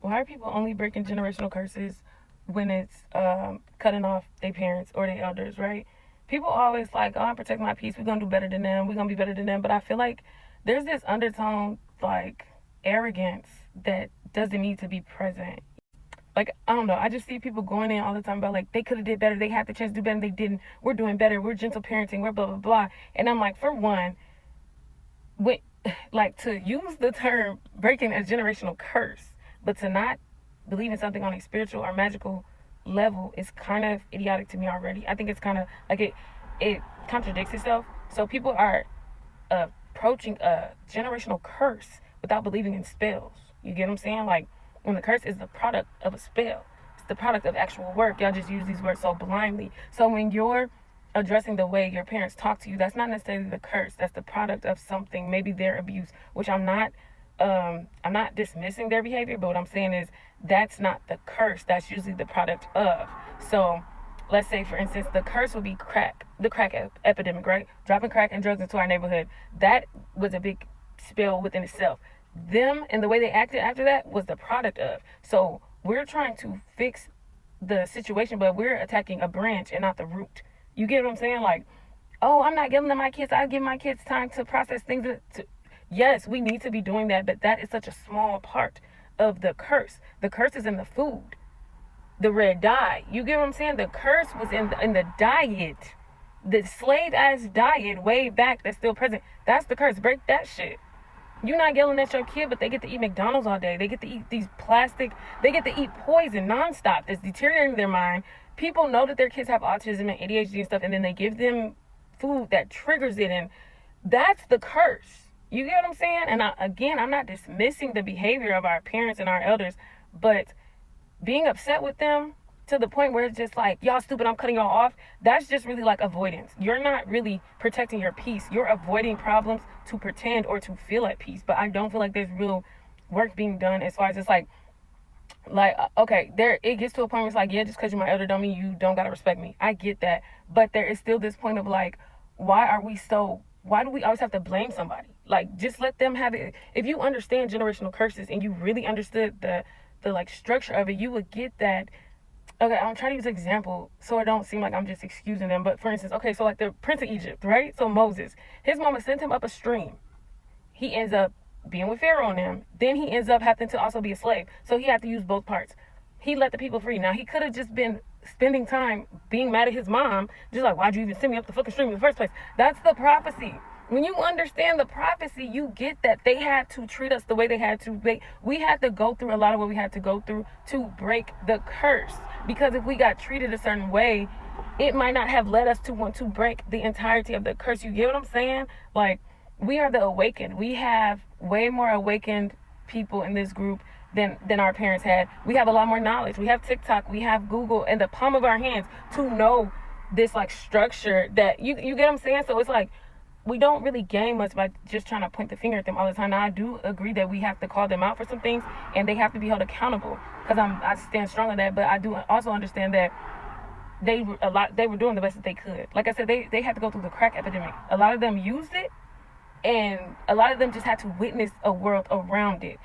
Why are people only breaking generational curses when it's cutting off their parents or their elders, right? People always like, oh, I protect my peace. We're gonna do better than them. We're gonna be better than them. But I feel like there's this undertone like arrogance that doesn't need to be present. Like, I don't know. I just see people going in all the time about like they could have did better. They had the chance to do better. And they didn't. We're doing better. We're gentle parenting. We're blah blah blah. And I'm like, for one, when like to use the term breaking a generational curse, but to not believe in something on a spiritual or magical level is kind of idiotic to me already. I think it's kind of like it contradicts itself. So people are approaching a generational curse without believing in spells. You get what I'm saying? Like when the curse is the product of a spell, it's the product of actual work. Y'all just use these words so blindly. So when you're addressing the way your parents talk to you, that's not necessarily the curse. That's the product of something, maybe their abuse, which I'm not dismissing their behavior, but what I'm saying is that's not the curse. That's usually the product of. So let's say for instance the curse would be crack, the crack epidemic, right? Dropping crack and drugs into our neighborhood. That was a big spell within itself. Them and the way they acted after that was the product of. So we're trying to fix the situation, but we're attacking a branch and not the root. You get what I'm saying? Like, oh, I'm not giving them my kids. I give my kids time to process things. Yes, we need to be doing that, but that is such a small part of the curse. The curse is in the food, the red dye. You get what I'm saying? The curse was in the diet, the slave ass diet way back that's still present. That's the curse. Break that shit. You're not yelling at your kid, but they get to eat McDonald's all day. They get to eat these plastic. They get to eat poison nonstop. That's deteriorating their mind. People know that their kids have autism and ADHD and stuff, and then they give them food that triggers it, and that's the curse. You get what I'm saying? And again, I'm not dismissing the behavior of our parents and our elders, but being upset with them to the point where it's just like, y'all stupid, I'm cutting y'all off, that's just really like avoidance. You're not really protecting your peace. You're avoiding problems to pretend or to feel at peace. But I don't feel like there's real work being done as far as it's like okay, there it gets to a point where it's like, yeah, just because you're my elder don't mean you don't gotta respect me. I get that, but there is still this point of like, why do we always have to blame somebody? Like, just let them have it. If you understand generational curses and you really understood the like structure of it, you would get that. Okay, I'm trying to use an example so it don't seem like I'm just excusing them. But for instance, okay, so like the Prince of Egypt, right? So Moses, his mama sent him up a stream. He ends up being with Pharaoh and them. Then he ends up having to also be a slave. So he had to use both parts. He let the people free. Now he could have just been spending time being mad at his mom, just like, why'd you even send me up the fucking stream in the first place? That's the prophecy. When you understand the prophecy, you get that they had to treat us the way they had to. We had to go through a lot of what we had to go through to break the curse. Because if we got treated a certain way, it might not have led us to want to break the entirety of the curse. You get what I'm saying? Like, we are the awakened. We have way more awakened people in this group than our parents had. We have a lot more knowledge. We have TikTok, we have Google in the palm of our hands to know this like structure that you get what I'm saying? So it's like we don't really gain much by just trying to point the finger at them all the time. Now I do agree that we have to call them out for some things and they have to be held accountable because I stand strong on that, but I do also understand that they were doing the best that they could. Like I said, they had to go through the crack epidemic. A lot of them used it and a lot of them just had to witness a world around it.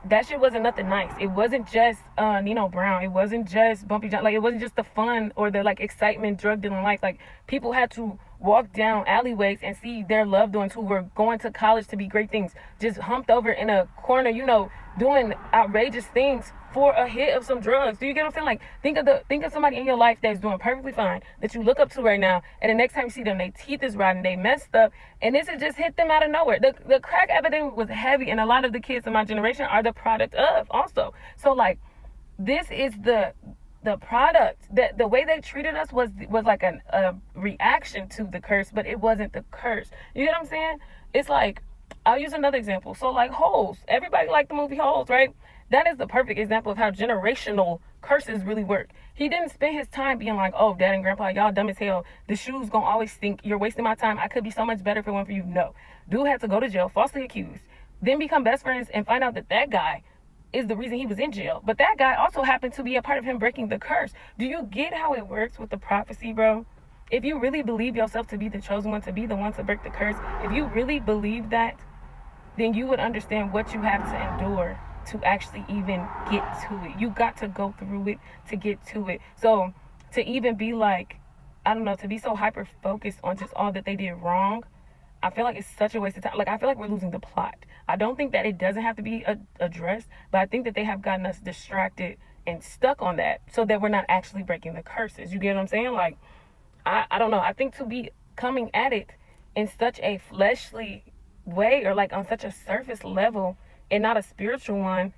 That shit wasn't nothing nice. It wasn't just Nino Brown. It wasn't just Bumpy John. Like, it wasn't just the fun or the like excitement drug dealing life. Like, people had to walk down alleyways and see their loved ones who were going to college to be great things just humped over in a corner, doing outrageous things for a hit of some drugs. Do you get what I'm saying? Like, think of somebody in your life that's doing perfectly fine that you look up to right now, and the next time you see them, their teeth is rotten, they messed up, and this has just hit them out of nowhere. The crack epidemic was heavy, and a lot of the kids in my generation are the product of also. So like, this is the product. That the way they treated us was like a reaction to the curse, but it wasn't the curse. You get what I'm saying? It's like, I'll use another example. So like Holes. Everybody liked the movie Holes, right? That is the perfect example of how generational curses really work. He didn't spend his time being like, oh, dad and grandpa, y'all dumb as hell. The shoes gonna always stink. You're wasting my time. I could be so much better if it weren't for you. No. Dude had to go to jail, falsely accused, then become best friends and find out that that guy is the reason he was in jail. But that guy also happened to be a part of him breaking the curse. Do you get how it works with the prophecy, bro? If you really believe yourself to be the chosen one, to be the one to break the curse, if you really believe that, then you would understand what you have to endure to actually even get to it. You got to go through it to get to it. So to even be like, I don't know, to be so hyper focused on just all that they did wrong, I feel like it's such a waste of time. Like, I feel like we're losing the plot. I don't think that it doesn't have to be addressed, but I think that they have gotten us distracted and stuck on that so that we're not actually breaking the curses. You get what I'm saying? Like, I don't know. I think to be coming at it in such a fleshly way, or like on such a surface level and not a spiritual one,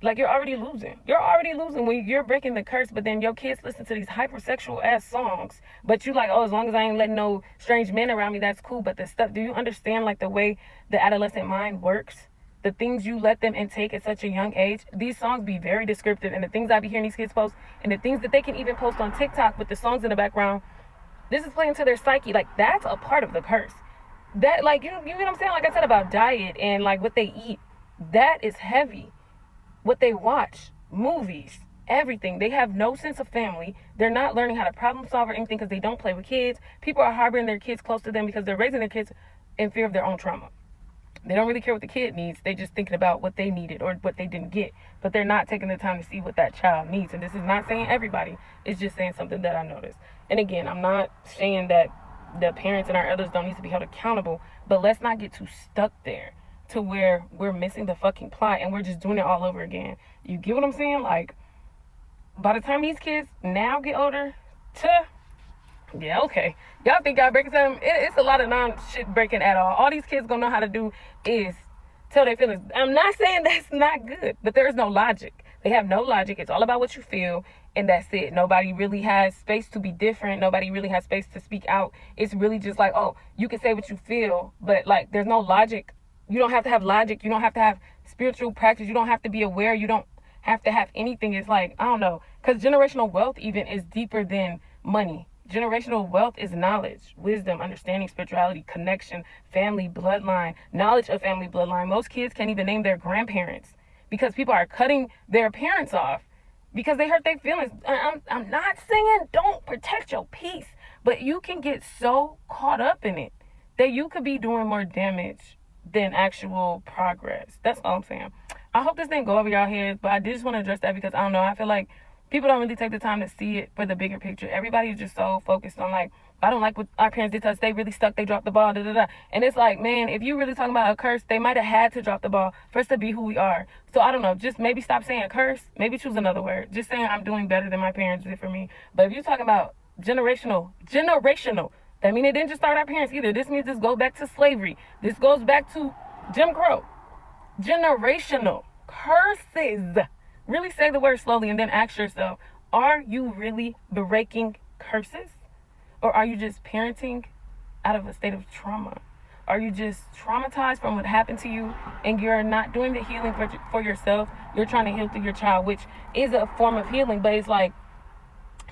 like, you're already losing. You're already losing when you're breaking the curse, but then your kids listen to these hypersexual ass songs. But you like, oh, as long as I ain't letting no strange men around me, that's cool. But the stuff, do you understand like the way the adolescent mind works? The things you let them intake at such a young age. These songs be very descriptive, and the things I be hearing these kids post, and the things that they can even post on TikTok with the songs in the background, this is playing to their psyche. Like, that's a part of the curse. That, like, you know what I'm saying? Like I said about diet and like what they eat, that is heavy. What they watch, movies, everything. They have no sense of family. They're not learning how to problem solve or anything because they don't play with kids. People are harboring their kids close to them because they're raising their kids in fear of their own trauma. They don't really care what the kid needs. They just thinking about what they needed or what they didn't get. But they're not taking the time to see what that child needs. And this is not saying everybody. It's just saying something that I noticed. And again, I'm not saying that the parents and our elders don't need to be held accountable. But let's not get too stuck there to where we're missing the fucking plot and we're just doing it all over again. You get what I'm saying? Like, by the time these kids now get older, yeah, okay. Y'all think y'all breaking something? It's a lot of non-shit breaking at all. All these kids gonna know how to do is tell their feelings. I'm not saying that's not good, but there is no logic. They have no logic. It's all about what you feel, and that's it. Nobody really has space to be different. Nobody really has space to speak out. It's really just like, oh, you can say what you feel, but like, there's no logic. You don't have to have logic. You don't have to have spiritual practice. You don't have to be aware. You don't have to have anything. It's like, I don't know, because generational wealth even is deeper than money. Generational wealth is knowledge, wisdom, understanding, spirituality, connection, family, bloodline, knowledge of family bloodline. Most kids can't even name their grandparents because people are cutting their parents off because they hurt their feelings. I'm not saying don't protect your peace, but you can get so caught up in it that you could be doing more damage than actual progress. That's all I'm saying. I hope this didn't go over y'all heads, but I did just want to address that because I don't know. I feel like people don't really take the time to see it for the bigger picture. Everybody's just so focused on like, I don't like what our parents did to us. They really stuck. They dropped the ball. Da, da, da. And it's like, man, if you really talking about a curse, they might have had to drop the ball for us to be who we are. So I don't know. Just maybe stop saying curse. Maybe choose another word. Just saying I'm doing better than my parents did for me. But if you're talking about generational, that means it didn't just start our parents either. This means this goes back to slavery. This goes back to Jim Crow. Generational curses. Really say the word slowly and then ask yourself, are you really breaking curses? Or are you just parenting out of a state of trauma? Are you just traumatized from what happened to you and you're not doing the healing for yourself? You're trying to heal through your child, which is a form of healing, but it's like,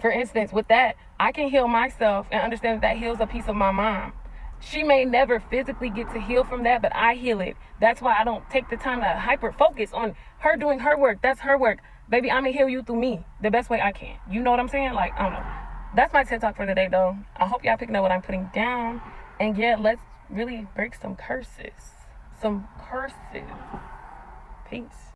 for instance, with that, I can heal myself and understand that heals a piece of my mom. She may never physically get to heal from that, but I heal it. That's why I don't take the time to hyper focus on her doing her work. That's her work. Baby, I'm going to heal you through me the best way I can. You know what I'm saying? Like, I don't know. That's my TED Talk for today, though. I hope y'all picking up what I'm putting down. And yeah, let's really break some curses. Some curses. Peace.